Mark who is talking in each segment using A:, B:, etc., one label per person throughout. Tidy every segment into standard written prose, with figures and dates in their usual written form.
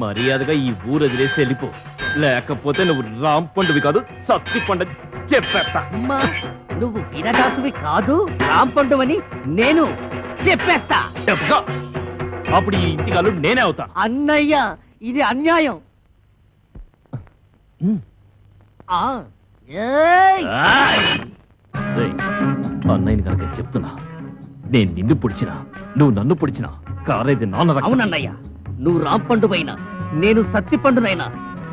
A: మర్యాదగా ఈ ఊరు వదిలేసి వెళ్ళిపో, లేకపోతే నువ్వు రాంపండువి కాదు సత్తిపండు చెప్పేస్తా.
B: నువ్వు వీరదాసువి కాదు, రాంపండు అని నేను చెప్పేస్తా.
A: అప్పుడు ఈ ఇంటి కాళ్ళు నేనే అవుతా.
B: అన్నయ్య, ఇది అన్యాయం.
A: అన్నయ్యని కనుక చెప్తున్నా, నేను నిన్ను పొడిచినా నువ్వు నన్ను పొడిచినా కారేది నాన్న.
B: అవునన్నయ్య, నువ్వు రాంపండు అయినా నేను సత్తిపండునైనా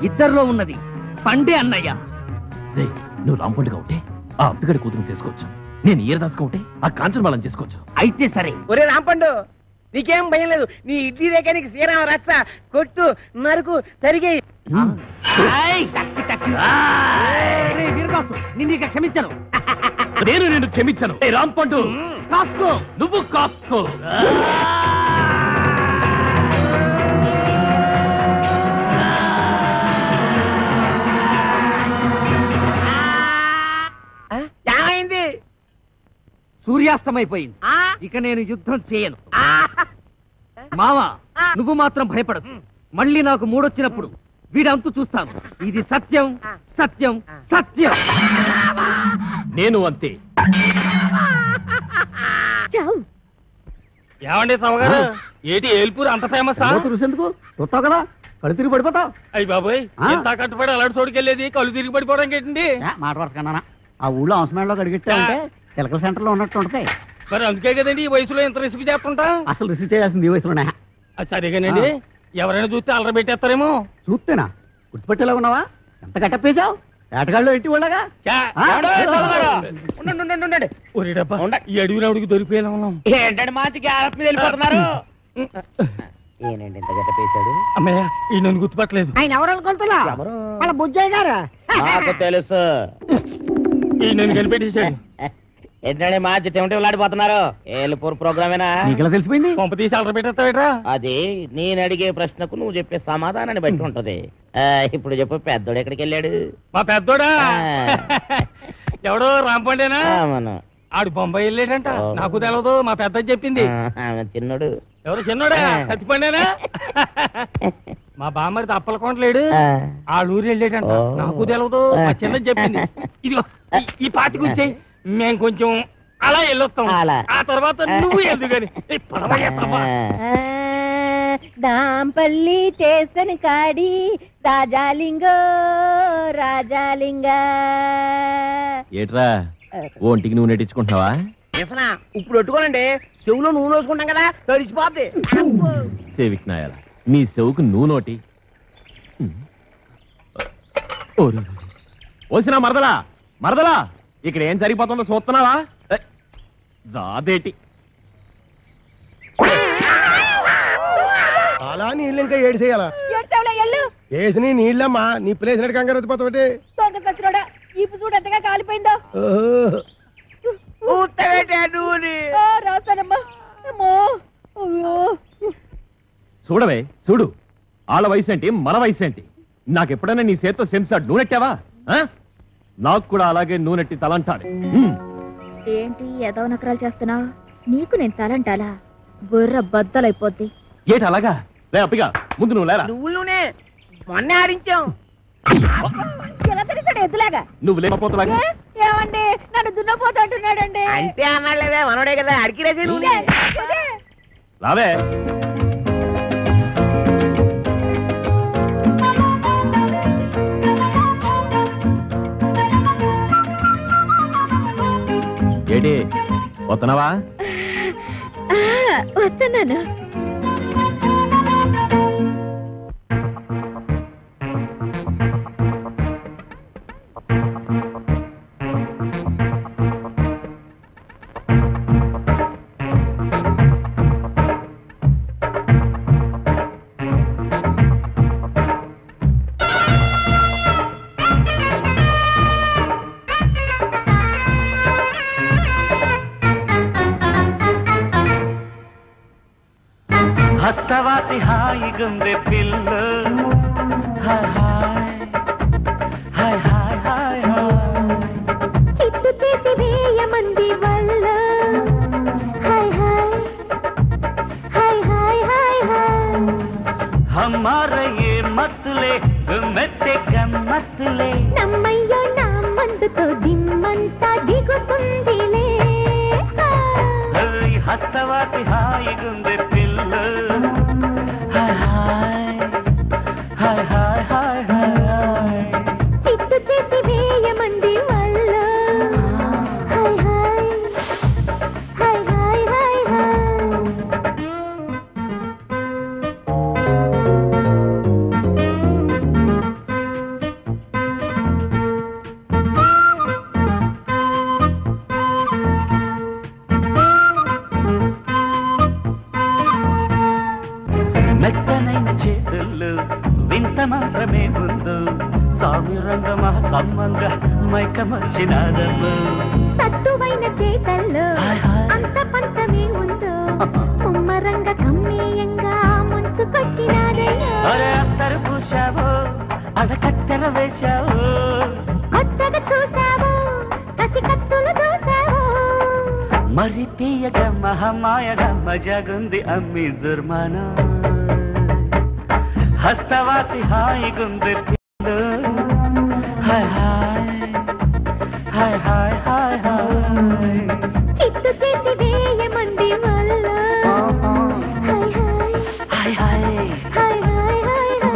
B: ఇద్దరిలో ఉన్నది పండే అన్నయ్య.
A: నువ్వు రాంపండుగా ఉంటే ఆ అప్పిగడి కూతురు చేసుకోవచ్చు, నేను ఈరదాసుగా ఉంటే ఆ కాంచన వాళ్ళని చేసుకోవచ్చు.
B: అయితే సరే.
C: ఒరే రాంపండు, నీకేం భయం లేదు. నీ ఇడ్లీ రేఖ నీకు శ్రీరామ రచ్చ కొట్టు నరుకు తరిగి.
B: వీరదాసు, నిన్ను ఇక క్షమించను.
A: నేను నిన్ను క్షమించను. రాంపండు
B: కాసుకో,
A: నువ్వు కాసుకో.
C: ఏమైంది?
B: సూర్యాస్తమైపోయింది. ఇక నేను యుద్ధం చేయను. మావా, నువ్వు మాత్రం భయపడదు. మళ్ళీ నాకు మూడొచ్చినప్పుడు వీడంతు చూస్తాను. ఇది సత్యం, సత్యం, సత్యం.
A: నేను అంతే.
D: ఏమండి సవగారు, ఏటి ఏల్పూర్ అంత ఫేమస్?
B: ఎందుకు చూస్తావు కదా, కళ్ళు తిరిగి పడిపోతావు.
D: అయ్యి బాబోయ్, ఎంత కట్టుబడి అలాంటి చోటుకెళ్ళేది కళ్ళు తిరిగి పడిపోవడం ఏంటండి?
B: మాట వరుసకన్నా ఆ ఊళ్ళో అవసరంలో అడిగితే ఉంటే చిలకల సెంటర్ లో ఉన్నట్టు ఉంటాయి.
D: మరి అందుకే కదండి ఈ వయసులో ఎంత రిస్క్ చేస్తుంటా.
B: అసలు రిసీవ్ చేయాల్సింది ఈ వయసులోనే.
D: సరిగానండి, ఎవరైనా చూస్తే అలర పెట్టేస్తారేమో.
B: చూస్తేనా గుర్తుపెట్టేలా ఉన్నావా? ఎంత కట్టప్పేశావు ఏటగాళ్ళు ఇంటి వాళ్ళగా.
D: ఈ అడిగినడికి దొరికిపోయేలా ఉన్నాం.
C: ఏంటంటే మాటికి ఆరప్ మీద వెళ్ళిపోతున్నారు. ఏనండి ఇంత గట్టపేశాడు?
D: అమ్మయ్య, ఈ నన్ను గుర్తుపట్టలేదు.
C: ఆయన ఎవరు అనుకుంటున్నా? వాళ్ళ బుజ్జయ్య గారు.
E: నాకు తెలుసు.
D: ఈ నన్ను కనిపెట్టేశాడు.
E: ఏంటంటే మా చెమట వెళ్ళాడిపోతున్నారు. ఏలుపూర్ ప్రోగ్రామేనా?
B: నీకెలా తెలిసిపోయింది?
D: పంప తీసి అలర పెట్టేస్తావేట్రా?
E: అది నేను అడిగే ప్రశ్నకు నువ్వు చెప్పే సమాధానాన్ని బట్టి ఉంటది. ఇప్పుడు చెప్పు, పెద్దోడు ఎక్కడికి వెళ్ళాడు?
D: మా పెద్దోడా ఎవడో రాంపండేనా?
E: మనం
D: ఆడు బొంబాయి వెళ్ళాడంట. నాకు తెలవదు, మా పెద్ద చెప్పింది.
E: చిన్నోడు
D: ఎవరు? చిన్నోడా? సత్తిపండేనా? మా బామ్మడి అప్పలకొండలేడు, ఆ ఊరు వెళ్ళాడంట. నాకు తెలవదు, మా చిన్న చెప్పింది. ఇదిగో ఈ పాతి కూర్చాయి, మేము కొంచెం అలా వెళ్ళొస్తాం. ఆ తర్వాత నువ్వు ఎందుకని
F: దాంపల్లి స్టేషన్ కాడి రాజాలింగో రాజాలింగ.
A: ఏట్రా ఒంటికి నువ్వు నెట్టించుకుంటున్నావా?
C: ఇప్పుడు పెట్టుకోనండి, చెవులో నూనె వేసుకుంటాం కదా, తడిచిపోద్ది.
A: సేవిక్ నాయాల, నీ చెవుకు నూనోటి ఓసినా. మరదలా మరదలా, ఇక్కడ ఏం జరిగిపోతుందో చూస్తున్నావా? రాదేటి
G: అలా నీళ్ళు ఇంకా ఏడు చేయాలా? వేసి నీళ్ళమ్మా, నీ ప్లేస్ నడి కంగారు వచ్చిపోతావుటి.
F: ఈపు చూడంతగా కాలిపోయిందో.
A: చూడవే చూడు, వాళ్ళ వయసు ఏంటి మన వయసు ఏంటి? నాకెప్పుడైనా నీ చేత్తో సెంసాడు నూనెట్టావా? నాకు కూడా అలాగే నూనెట్టి తలంటాడు.
F: ఏంటి ఏదో నకరాలు చేస్తున్నావు? నీకు నేను తలంటాలా? బుర్ర బద్దలైపోద్ది.
A: ఏటి అలాగా? లే అప్పిగా, ముందు నువ్వు లేరా.
C: నువ్వులోనే మొన్న ఆడించాం.
F: ఎలా తెలిసాడు ఎద్దులాగా?
A: నువ్వు లేకపోతలాగా.
F: ఏమండి, నన్ను దున్నపోతూ అంటున్నాడండి.
C: అంటే అన్నాడులేవే, మనోడే కదా, అడిగి రేసే నువ్వు.
A: రావే. ఏడి వస్తున్నావా?
F: వస్తున్నాను.
H: హస్తవాసి హాయి గుండె పిల్ల, హాయ్ హాయ్ హాయ్ హాయ్ హాయ్,
F: చిత్తు చేసి వేయమంది వల్ల, హాయ్ హాయ్ హాయ్ హాయ్ హాయ్ హాయ్,
H: హమారా యే
F: మందుతో దిమ్మంతా దిగుతుందిలే
H: హస్తవాసి హాయిగుంది పిల్ల హాయ్ హాయ్ హాయ్ హాయ్ హాయ్
F: చిత్తు చేసి వేయమంది వల్ల హాయ్ హాయ్ హాయ్ హాయ్ హాయ్
H: మెత్తనైన చేతుల్లో వింత మాత్రమే ముందు సామిరంగమ సమ్మంగా మైకమర్చినాదమ్ము
F: సత్తువైన చేతల్లో అంత పంతమే ఉందో ముమ్మరంగ కమ్మేయంగా ముంచుకొచ్చినాదయ్యో
H: అరే అత్తరు పూశావు అడకత్తెర వేశావు
F: కొత్తగా చూసావు కసి కత్తులు దూసావు
H: మరి తీయగా మహమాయగా మజాగుంది అమ్మి జుర్మానా హస్తవాసి హాయిగుంది పిల్ల హాయ్ హాయ్ హాయ్ హాయ్ హాయ్
F: చిత్తు చేసి వేయమంది వల్ల హాయ్ హాయ్
H: హాయ్ హాయ్
F: హాయ్ హాయ్ హాయ్ హాయ్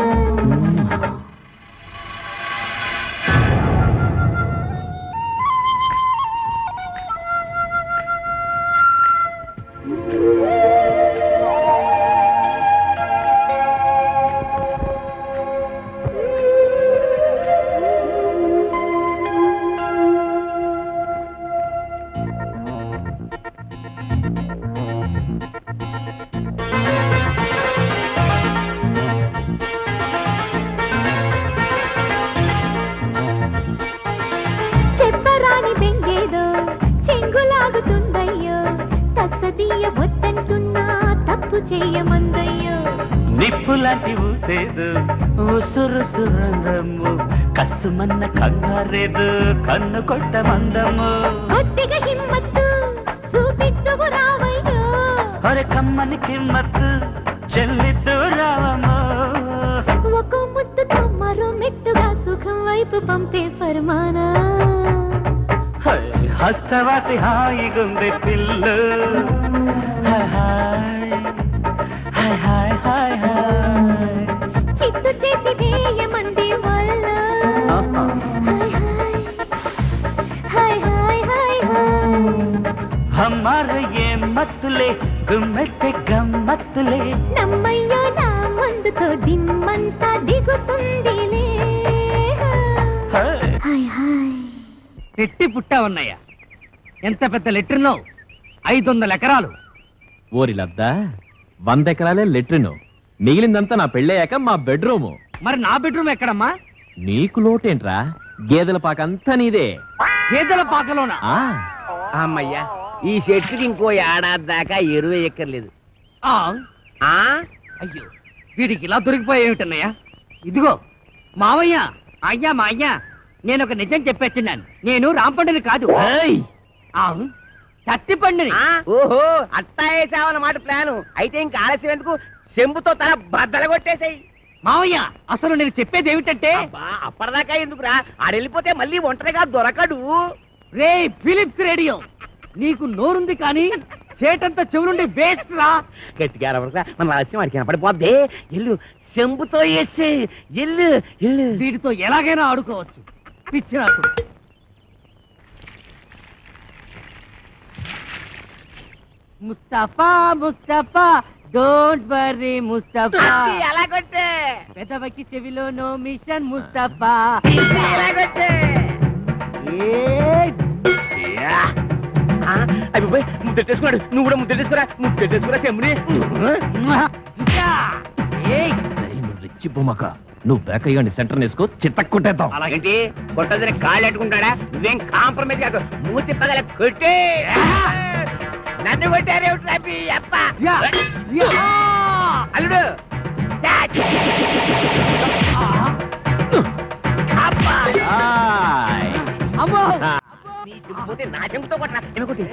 F: చెప్పరాని బెంగేదో చెంగులాగుతుందయ్యో తస్సదీయ వద్దంటున్నా తప్పు చేయమందయ్యో
H: నిప్పులాంటి ఊసేదు ఉసురు సురంగము కసుమన్న కంగారేదు కన్ను కొట్ట మందము
F: కొద్దిగా హిమ్మత్తు చూపించువు రావయ్యో
H: ఒరే కమ్మని కిమ్మత్తు చెల్లిద్దు రావము
F: ఒక ముద్దుతో మరో మెట్టుగా సుఖం వైపు పంపే ఫర్మానా
H: హస్తవాసి హాయిగుంది పిల్ల హాయ్ హాయ్ హాయ్ హాయ్ హాయ్
F: చిత్తు చేసి వేయమంది వల్ల హాయ్ హాయ్ హాయ్ హాయ్
H: हमारे ये मतले गुम्मते गम्मतले
F: నమ్మయ్యో నా మందుతో దిమ్మంతా దిగుతుందిలే హాయ్ హాయ్
B: పెట్టి పుట్టావన్నయ్య ఎంత పెద్ద లెట్రినో 500 ఎకరాలు
A: ఓరి లద్దా 100 ఎకరాలే లెట్రిను మిగిలిందంతా నా పెళ్ళయ్యాక మా బెడ్రూము
B: మరి నా బెడ్రూమ్ ఎక్కడమ్మా
A: నీకు లోటేంట్రా గేదెల పాకంతా నీదే
B: గేదెల పాకలోనా
A: ఆ
C: అమ్మయ్యా ఈ చెట్టుకి ఇంకో ఏడాది దాకా ఎరువు ఎక్కర్లేదు
B: ఆ,
C: ఆ
B: అయ్యో వీడికి ఇలా దొరికిపోయేమిటన్నయ్య ఇదిగో మావయ్య అయ్యా మా అయ్యా నేను ఒక నిజం చెప్పేస్తున్నాను నేను రాంపండుని కాదు
A: ఏయ్!
B: ఆ, చత్తిపండుని
C: ఆ, ఓహో అట్టా వేసావన్నమాట ప్లాను అయితే ఇంకా ఆలస్యం ఎందుకు చెంబుతో తల బద్దలు కొట్టేసాయి
B: మావయ్య అసలు నేను చెప్పేది ఏమిటంటే
C: అప్పటిదాకా ఎందుకురా ఆడెళ్ళిపోతే మళ్ళీ ఒంటరిగా దొరకడు
B: రే ఫిలిప్స్ రేడియో నీకు నోరుంది కానీ చేటంతా చెవులుండి వేస్ట్ రా
C: గట్టిగా అరవరా మన ఆలస్యం వాడికి కనపడిపోద్ది ఎల్లు చెంబుతో వేసే ఎల్లు ఎల్లు
B: వీటితో ఎలాగైనా ఆడుకోవచ్చు పిచ్చినప్పుడు ముస్తఫా ముస్తఫా డోంట్ వర్రీ ముస్తఫా
C: ఎలా కొట్టే
B: పెదవకి చెవిలో నో మిషన్ ముస్తఫా
C: ఎలా కొట్టే అయిపోయి ముద్దెట్టేసుకున్నాడు నువ్వు కూడా ముద్దెట్టేసుకురా చెంబుని
B: ఏయ్,
A: నువ్వు రెచ్చి బొమ్మక నువ్వు బేకయ్యండి సెంటర్ నేసుకో చిత్తక్కొట్టేద్దాం
C: అలాగేంటి కొట్టదని కాళ్ళు ఎట్టుకుంటాడా నువ్వేం కాంప్రమైజ్ కాదు మూతి పగల కొట్టే నన్ను కొట్టారేమిటి అప్ప
B: యా, యా.
C: అల్లుడు అబ్బా
A: ఆయ్.
B: అమ్మో
C: నీ చెంపు పోతే నా చెంపుతో కొట్టిన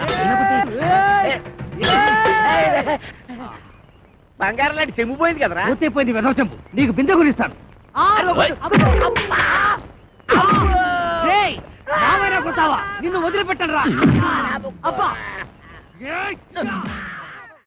C: బంగారం లాంటి చెంపు పోయింది కదరా
B: పోతే పోయింది వెదవ చెంపు నీకు బిందె గురిస్తాను
C: అబ్బా.
B: రేయ్, మావయ్య అనుకుంటావా? నిన్ను వదిలిపెట్టను రా. అబ్బా